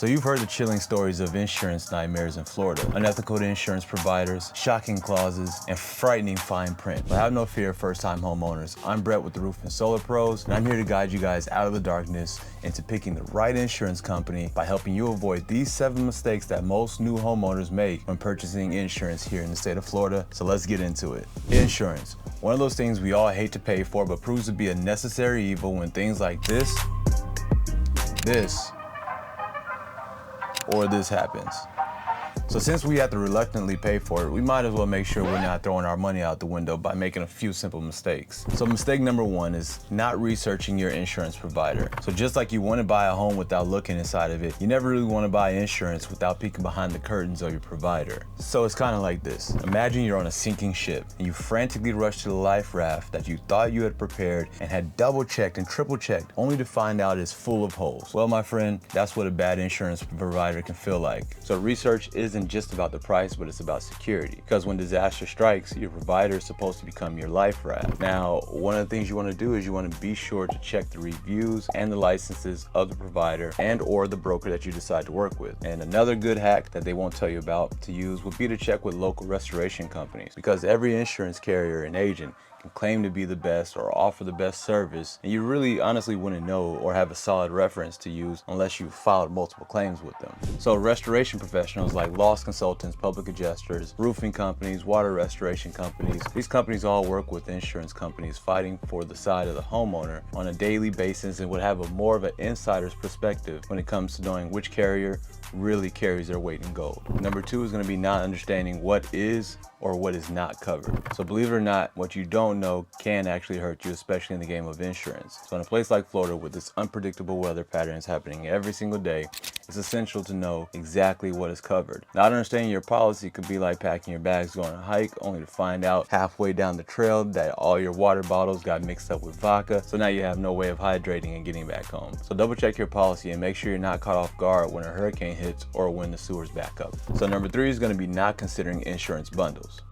So you've heard the chilling stories of insurance nightmares in Florida, unethical insurance providers, shocking clauses, and frightening fine print. But have no fear, first-time homeowners. I'm Brett with the Roof and Solar Pros, and I'm here to guide you guys out of the darkness into picking the right insurance company by helping you avoid these 7 mistakes that most new homeowners make when purchasing insurance here in the state of Florida. So let's get into it. Insurance. One of those things we all hate to pay for, but proves to be a necessary evil when things like this, or this happens. So since we have to reluctantly pay for it, we might as well make sure we're not throwing our money out the window by making a few simple mistakes. So mistake number 1 is not researching your insurance provider. So just like you want to buy a home without looking inside of it, you never really want to buy insurance without peeking behind the curtains of your provider. So it's kind of like this. Imagine you're on a sinking ship and you frantically rush to the life raft that you thought you had prepared and had double checked and triple checked, only to find out it's full of holes. Well, my friend, that's what a bad insurance provider can feel like. So research isn't just about the price, but it's about security. Because when disaster strikes, your provider is supposed to become your life raft. Now, one of the things you want to do is you want to be sure to check the reviews and the licenses of the provider and or the broker that you decide to work with. And another good hack that they won't tell you about to use would be to check with local restoration companies, because every insurance carrier and agent can claim to be the best or offer the best service, and you really honestly wouldn't know or have a solid reference to use unless you filed multiple claims with them. So restoration professionals like loss consultants, public adjusters, roofing companies, water restoration companies, these companies all work with insurance companies fighting for the side of the homeowner on a daily basis and would have a more of an insider's perspective when it comes to knowing which carrier really carries their weight in gold. Number 2 is going to be not understanding what is or what is not covered. So believe it or not, what you don't know can actually hurt you, especially in the game of insurance. So in a place like Florida with its unpredictable weather patterns happening every single day, it's essential to know exactly what is covered. Not understanding your policy could be like packing your bags going on a hike only to find out halfway down the trail that all your water bottles got mixed up with vodka, so now you have no way of hydrating and getting back home. So double check your policy and make sure you're not caught off guard when a hurricane hits or when the sewers back up. So number 3 is going to be not considering insurance bundles.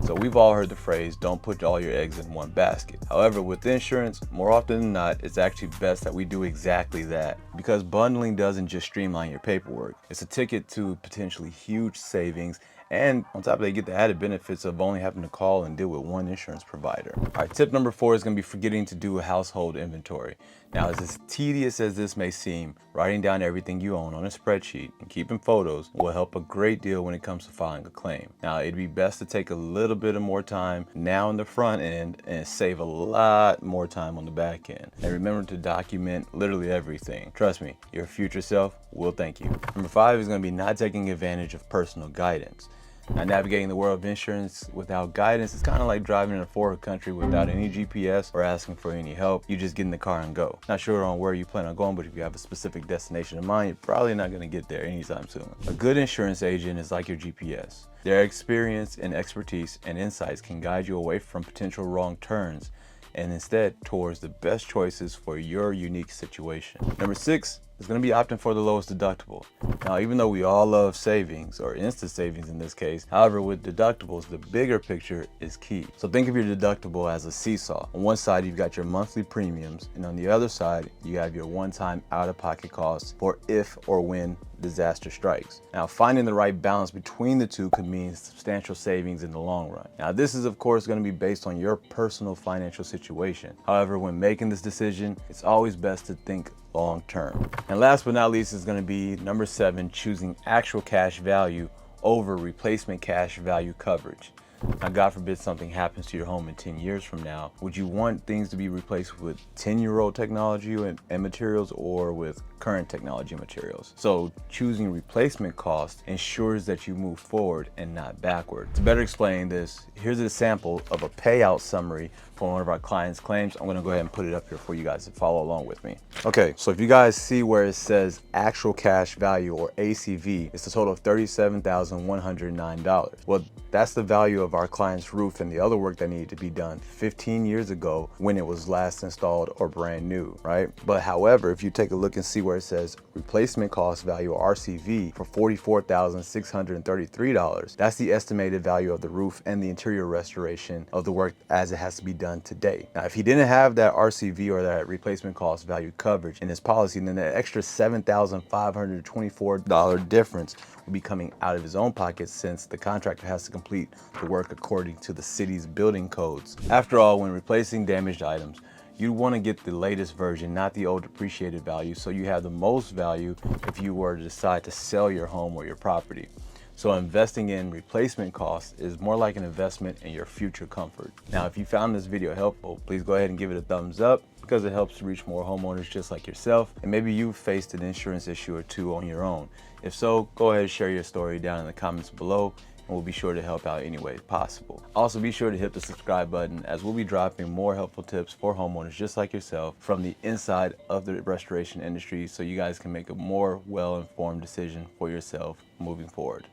So we've all heard the phrase, don't put all your eggs in one basket. However, with insurance, more often than not, it's actually best that we do exactly that, because bundling doesn't just streamline your paperwork. It's a ticket to potentially huge savings, and on top of that, you get the added benefits of only having to call and deal with one insurance provider. All right, tip number 4 is going to be forgetting to do a household inventory. Now, as tedious as this may seem, writing down everything you own on a spreadsheet and keeping photos will help a great deal when it comes to filing a claim. Now, it'd be best to take a little bit of more time now on the front end and save a lot more time on the back end. And remember to document literally everything. Trust me, your future self will thank you. Number 5 is going to be not taking advantage of personal guidance. Now, navigating the world of insurance without guidance is kind of like driving in a foreign country without any GPS or asking for any help. You just get in the car and go. Not sure on where you plan on going, but if you have a specific destination in mind, you're probably not going to get there anytime soon. A good insurance agent is like your GPS. Their experience and expertise and insights can guide you away from potential wrong turns and instead towards the best choices for your unique situation. Number 6 is going to be opting for the lowest deductible. Now, even though we all love savings, or instant savings in this case, however, with deductibles, the bigger picture is key. So think of your deductible as a seesaw. On one side, you've got your monthly premiums, and on the other side, you have your one-time out-of-pocket costs for if or when disaster strikes. Now, finding the right balance between the two could mean substantial savings in the long run. Now, this is of course going to be based on your personal financial situation. However, when making this decision, it's always best to think long term. And last but not least is going to be number 7, choosing actual cash value over replacement cash value coverage. Now, God forbid something happens to your home in 10 years from now. Would you want things to be replaced with 10-year-old technology and materials, or with current technology and materials? So choosing replacement cost ensures that you move forward and not backward. To better explain this, here's a sample of a payout summary for one of our clients' claims. I'm going to go ahead and put it up here for you guys to follow along with me. Okay, so if you guys see where it says actual cash value, or ACV, it's a total of $37,109. Well, that's the value of our client's roof and the other work that needed to be done 15 years ago when it was last installed or brand new, right? But however, if you take a look and see where it says replacement cost value, or RCV, for $44,633. That's the estimated value of the roof and the interior restoration of the work as it has to be done today. Now, if he didn't have that RCV or that replacement cost value coverage in his policy, then the extra $7,524 difference will be coming out of his own pocket, since the contractor has to complete the work according to the city's building codes. After all, when replacing damaged items, you want to get the latest version, not the old depreciated value, so you have the most value if you were to decide to sell your home or your property. So investing in replacement costs is more like an investment in your future comfort. Now, if you found this video helpful, please go ahead and give it a thumbs up, because it helps to reach more homeowners just like yourself. And maybe you've faced an insurance issue or two on your own. If so, go ahead and share your story down in the comments below, and we'll be sure to help out any way possible. Also, be sure to hit the subscribe button, as we'll be dropping more helpful tips for homeowners just like yourself from the inside of the restoration industry, so you guys can make a more well-informed decision for yourself moving forward.